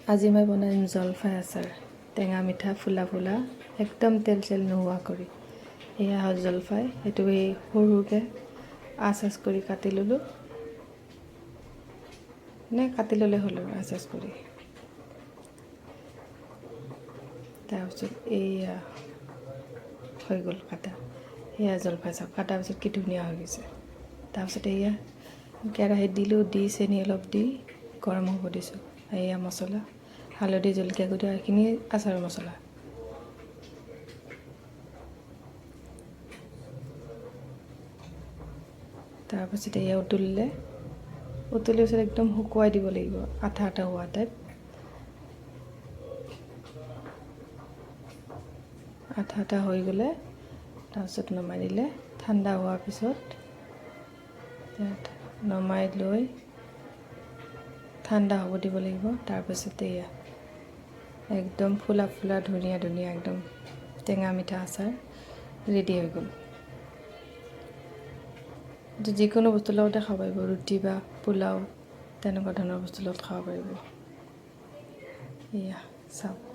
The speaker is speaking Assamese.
আজি মই বনাইম জলফাই আচাৰ টেঙা মিঠা ফুলা ফুলা একদম তেল চেল নোহোৱা কৰি এয়া হ'ল জলফাই এইটো এই সৰু সৰুকৈ আঁচ কৰি কাটি ল'লোঁ কাটি ল'লে হ'ল আৰু আঁচ কৰি তাৰপিছত এয়া হৈ গ'ল কাটা এয়া জলফাই চাওক কাটাৰ পিছত কি ধুনীয়া হৈ গৈছে তাৰপিছত এয়া কেৰাহীত দিলোঁ দি চেনি অলপ দি গৰম হ'ব দিছোঁ এয়া মছলা হালধি জলকীয়া গুড়ি এইখিনি আচাৰৰ মছলা তাৰপিছত এয়া উতলিৰ পিছত একদম শুকুৱাই দিব লাগিব আঠা আঠা হোৱা টাইপ আঠা আঠা হৈ গ'লে তাৰপিছত নমাই দিলে ঠাণ্ডা হোৱাৰ পিছত নমাই লৈ ঠাণ্ডা হ'ব দিব লাগিব তাৰপিছত এয়া একদম ফুলা ফুলা ধুনীয়া ধুনীয়া একদম টেঙা মিঠা আচাৰ ৰেডি হৈ গ'ল যিকোনো বস্তুৰ লগতে খাব পাৰিব ৰুটি বা পোলাও তেনেকুৱা ধৰণৰ বস্তুৰ লগত খাব পাৰিব এয়া চাওক